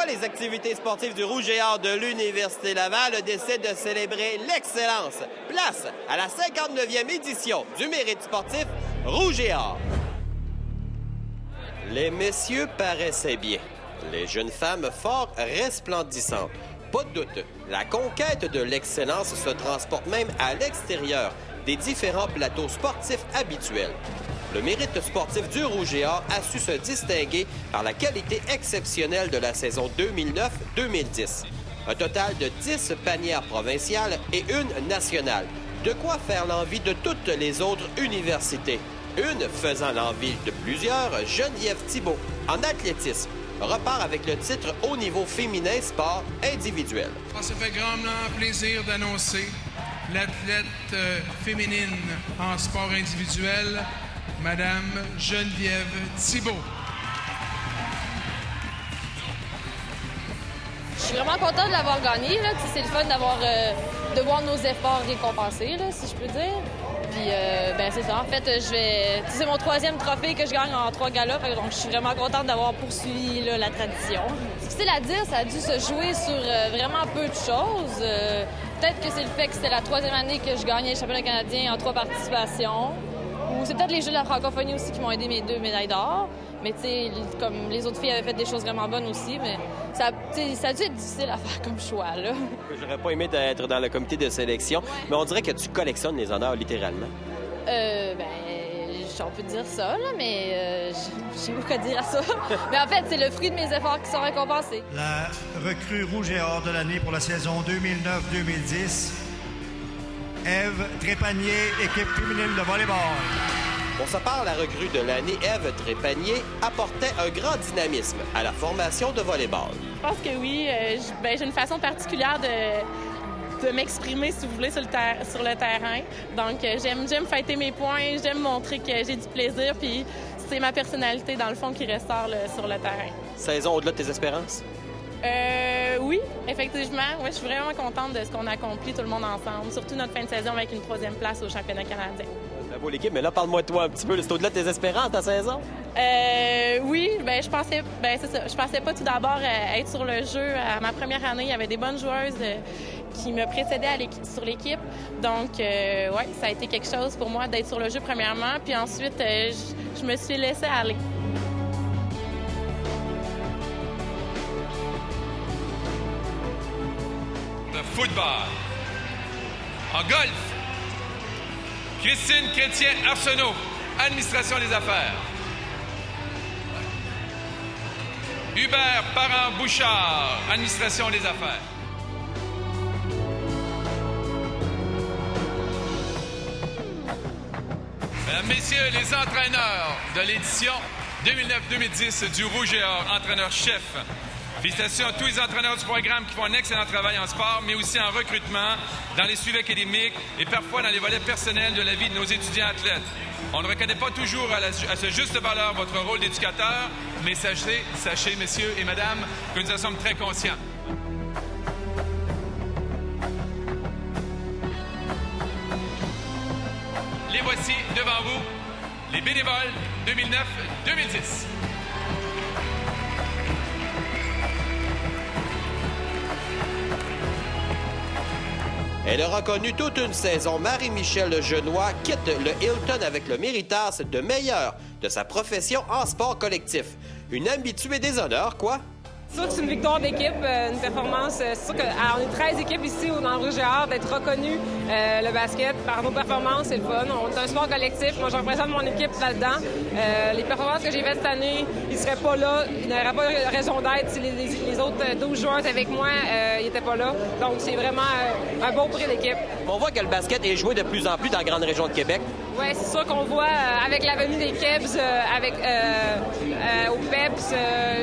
fois, les activités sportives du Rouge et Or de l'Université Laval décident de célébrer l'excellence. Place à la 59e édition du Mérite sportif Rouge et Or. Les messieurs paraissaient bien. Les jeunes femmes fort resplendissantes. Pas de doute, la conquête de l'excellence se transporte même à l'extérieur des différents plateaux sportifs habituels. Le Mérite sportif du Rouge et Or a su se distinguer par la qualité exceptionnelle de la saison 2009-2010. Un total de 10 panières provinciales et une nationale. De quoi faire l'envie de toutes les autres universités. Une faisant l'envie de plusieurs, Geneviève Thibault, en athlétisme, repart avec le titre au niveau féminin sport individuel. Ça fait grandement plaisir d'annoncer l'athlète féminine en sport individuel, Madame Geneviève Thibault. Je suis vraiment contente de l'avoir gagné. C'est le fun d'avoir de voir nos efforts récompensés, là, si je peux dire. Puis, c'est ça. En fait, c'est mon 3e trophée que je gagne en 3 galas. Donc, je suis vraiment contente d'avoir poursuivi là, la tradition. Difficile à dire, ça a dû se jouer sur vraiment peu de choses. Peut-être que c'est le fait que c'était la 3e année que je gagnais le championnat canadien en 3 participations. Ou c'est peut-être les Jeux de la francophonie aussi qui m'ont aidé mes 2 médailles d'or. Mais tu sais, comme les autres filles avaient fait des choses vraiment bonnes aussi, mais ça a dû être difficile à faire comme choix, là. J'aurais pas aimé être dans le comité de sélection, mais on dirait que tu collectionnes les honneurs, littéralement. On peut dire ça, là, mais je sais pas quoi dire à ça. Mais en fait, c'est le fruit de mes efforts qui sont récompensés. La recrue Rouge et Or de l'année pour la saison 2009-2010, Ève Trépanier, équipe féminine de volleyball. Pour sa part, la recrue de l'année, Ève Trépanier, apportait un grand dynamisme à la formation de volleyball. Je pense que oui. J'ai une façon particulière de m'exprimer, si vous voulez, sur le terrain. Donc, j'aime fêter mes points, j'aime montrer que j'ai du plaisir, puis c'est ma personnalité, dans le fond, qui ressort sur le terrain. Saison au-delà de tes espérances? Oui, effectivement. Oui, je suis vraiment contente de ce qu'on a accompli, tout le monde ensemble, surtout notre fin de saison avec une 3e place au championnat canadien. C'est beau l'équipe, mais là, parle-moi de toi un petit peu. C'est au-delà de tes espérances, ta saison? Oui, je pensais, c'est ça. Je pensais pas tout d'abord être sur le jeu. À ma première année, il y avait des bonnes joueuses qui me précédaient sur l'équipe. Donc, ouais, ça a été quelque chose pour moi d'être sur le jeu premièrement. Puis ensuite, je me suis laissée aller. De football. En golf, Christine Chrétien-Arsenault, administration des affaires. Hubert Parent-Bouchard, administration des affaires. Mesdames, Messieurs, les entraîneurs de l'édition 2009-2010 du Rouge et Or, entraîneur-chef. Félicitations à tous les entraîneurs du programme qui font un excellent travail en sport, mais aussi en recrutement, dans les suivis académiques et parfois dans les volets personnels de la vie de nos étudiants athlètes. On ne reconnaît pas toujours à ce juste valeur votre rôle d'éducateur, mais sachez, messieurs et mesdames, que nous en sommes très conscients. Les voici devant vous, les bénévoles 2009-2010. Elle a reconnu toute une saison. Marie-Michel Genois quitte le Hilton avec le méritas de meilleur de sa profession en sport collectif. Une habituée des honneurs, quoi? C'est sûr que c'est une victoire d'équipe, une performance. C'est sûr qu'on est 13 équipes ici dans le Rouge et Or, d'être reconnu le basket par nos performances, c'est le fun. On est un sport collectif. Moi, je représente mon équipe là-dedans. Les performances que j'ai faites cette année, ils ne seraient pas là. Il n'y aurait pas raison d'être si les autres 12 joueurs avec moi, ils n'étaient pas là. Donc, c'est vraiment un beau prix d'équipe. On voit que le basket est joué de plus en plus dans la grande région de Québec. Oui, c'est sûr qu'on voit avec la venue des Kebs, au PEPS,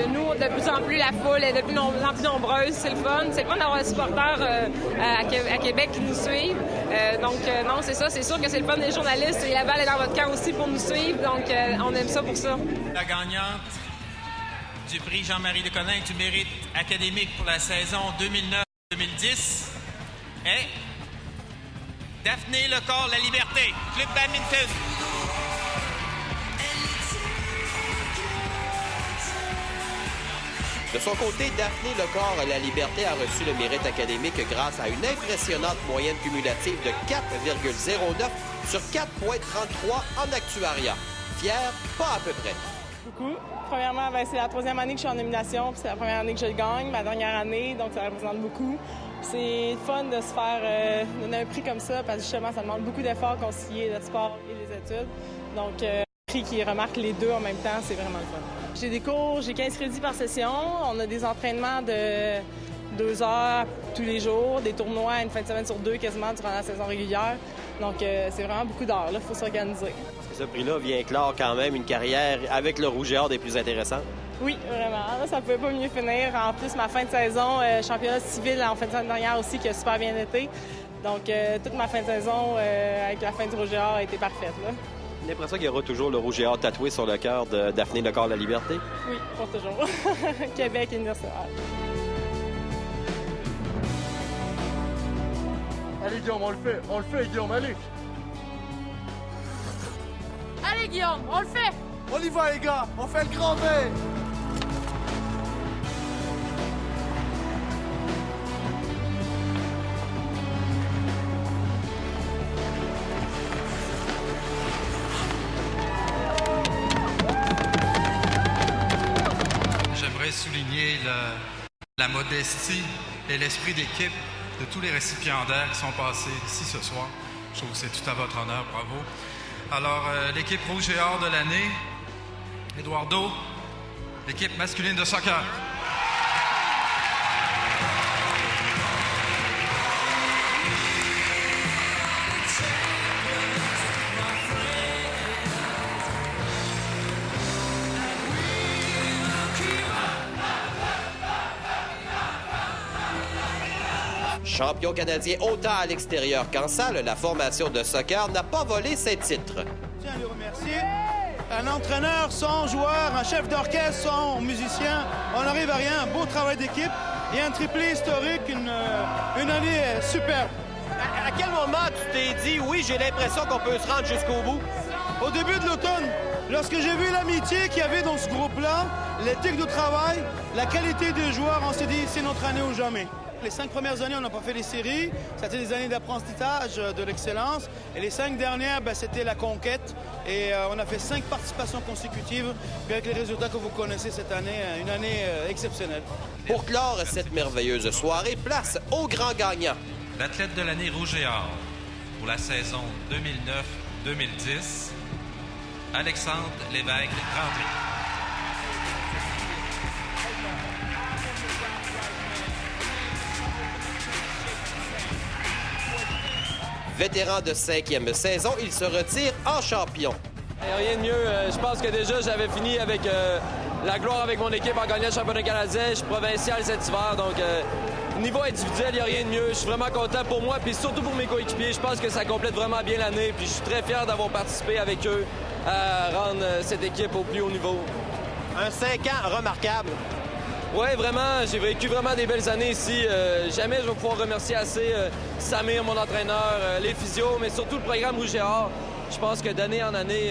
nous, de plus en plus, la foule est de plus en plus nombreuse. C'est le fun. C'est le fun d'avoir des supporters à Québec qui nous suivent. Non, c'est ça. C'est sûr que c'est le fun des journalistes. Et la balle est dans votre camp aussi pour nous suivre. Donc, on aime ça pour ça. La gagnante du prix Jean-Marie Deconinck du mérite académique pour la saison 2009-2010 est Daphné Lecor, La Liberté, Club Badminton. De son côté, Daphné Lecor-Laliberté a reçu le mérite académique grâce à une impressionnante moyenne cumulative de 4,09 sur 4,33 en actuariat. Fier, pas à peu près. Beaucoup. Premièrement, c'est la 3e année que je suis en nomination, puis c'est la première année que je le gagne, ma dernière année, donc ça représente beaucoup. C'est fun de se faire donner un prix comme ça, parce que justement, ça demande beaucoup d'efforts concilier le sport et les études. Donc, un prix qui remarque les deux en même temps, c'est vraiment le fun. J'ai des cours, j'ai 15 crédits par session. On a des entraînements de 2 heures tous les jours, des tournois une fin de semaine sur 2 quasiment durant la saison régulière. Donc, c'est vraiment beaucoup d'heures. Il faut s'organiser. Ce prix-là vient clore quand même une carrière avec le Rouge et Or des plus intéressantes. Oui, vraiment. Là, ça ne pouvait pas mieux finir. En plus, ma fin de saison, championnat civil en fin de saison dernière aussi, qui a super bien été. Donc, toute ma fin de saison avec la fin du Rouge et Or a été parfaite. J'ai l'impression qu'il y aura toujours le Rouge et Or tatoué sur le cœur de Daphné Lecor-Laliberté. Oui, pour toujours. Québec universitaire. Allez, Guillaume, on le fait, Guillaume, allez! Allez, Guillaume, on le fait! On y va, les gars! On fait le grand B! J'aimerais souligner la modestie et l'esprit d'équipe de tous les récipiendaires qui sont passés ici ce soir. Je trouve que c'est tout à votre honneur, bravo. Alors, l'équipe Rouge et Or de l'année, Eduardo, l'équipe masculine de soccer. Champion canadien autant à l'extérieur qu'en salle, la formation de soccer n'a pas volé ses titres. Je tiens à le remercier. Un entraîneur, son joueur, un chef d'orchestre, son musicien, on n'arrive à rien. Un beau travail d'équipe et un triplé historique, une année superbe. À quel moment tu t'es dit, oui, j'ai l'impression qu'on peut se rendre jusqu'au bout? Au début de l'automne, lorsque j'ai vu l'amitié qu'il y avait dans ce groupe-là, l'éthique de travail, la qualité des joueurs, on s'est dit, c'est notre année ou jamais. Les 5 premières années, on n'a pas fait les séries. C'était des années d'apprentissage de l'excellence. Et les 5 dernières, c'était la conquête. Et on a fait 5 participations consécutives. Puis avec les résultats que vous connaissez cette année, une année exceptionnelle. Pour clore cette merveilleuse soirée, place au grand gagnant. L'athlète de l'année Rouge et Or pour la saison 2009-2010, Alexandre Lévesque-Landry. Vétéran de 5e saison, il se retire en champion. Il n'y a rien de mieux. Je pense que déjà, j'avais fini avec la gloire avec mon équipe en gagnant le championnat canadien. Je suis provincial cet hiver, donc niveau individuel, il n'y a rien de mieux. Je suis vraiment content pour moi, puis surtout pour mes coéquipiers. Je pense que ça complète vraiment bien l'année, puis je suis très fier d'avoir participé avec eux à rendre cette équipe au plus haut niveau. Un 5 ans remarquable. Oui, vraiment, j'ai vécu vraiment des belles années ici. Jamais je vais pouvoir remercier assez Samir, mon entraîneur, les physios, mais surtout le programme Rouge et Or. Je pense que d'année en année,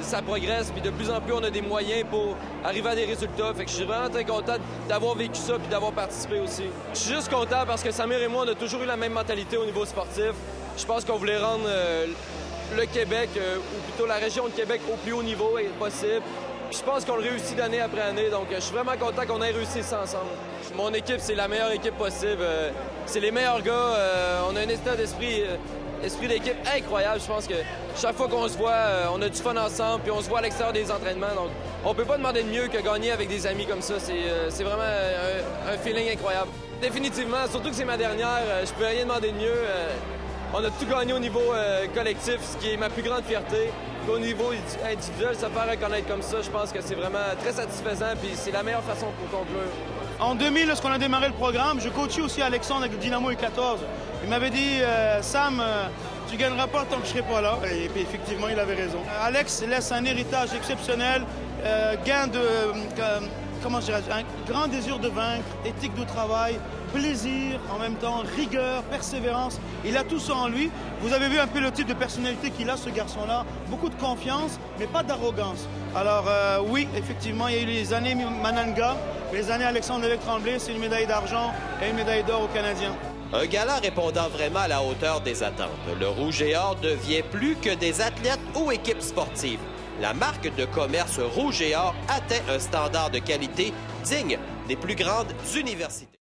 ça progresse, puis de plus en plus, on a des moyens pour arriver à des résultats. Fait que je suis vraiment très content d'avoir vécu ça puis d'avoir participé aussi. Je suis juste content parce que Samir et moi, on a toujours eu la même mentalité au niveau sportif. Je pense qu'on voulait rendre le Québec, ou plutôt la région de Québec, au plus haut niveau possible. Puis je pense qu'on le réussit d'année après année, donc je suis vraiment content qu'on ait réussi ça ensemble. Mon équipe, c'est la meilleure équipe possible. C'est les meilleurs gars. On a un état d'esprit d'équipe incroyable. Je pense que chaque fois qu'on se voit, on a du fun ensemble, puis on se voit à l'extérieur des entraînements. Donc, on peut pas demander de mieux que gagner avec des amis comme ça. C'est vraiment un feeling incroyable. Définitivement, surtout que c'est ma dernière, je peux rien demander de mieux. On a tout gagné au niveau collectif, ce qui est ma plus grande fierté. Puis au niveau individuel, se faire reconnaître comme ça, je pense que c'est vraiment très satisfaisant, puis c'est la meilleure façon pour conclure. En 2000, lorsqu'on a démarré le programme, je coachais aussi Alexandre avec le Dynamo U14. Il m'avait dit, Sam, tu gagneras pas tant que je serai pas là. Et puis effectivement, il avait raison. Alex laisse un héritage exceptionnel, gain de comment je dirais, un grand désir de vaincre, éthique de travail, plaisir, en même temps rigueur, persévérance. Il a tout ça en lui. Vous avez vu un peu le type de personnalité qu'il a, ce garçon-là. Beaucoup de confiance, mais pas d'arrogance. Alors oui, effectivement, il y a eu les années Mananga, les années Alexandre Lévesque-Tremblay, c'est une médaille d'argent et une médaille d'or aux Canadiens. Un gala répondant vraiment à la hauteur des attentes. Le Rouge et Or devient plus que des athlètes ou équipes sportives. La marque de commerce Rouge et Or atteint un standard de qualité digne des plus grandes universités.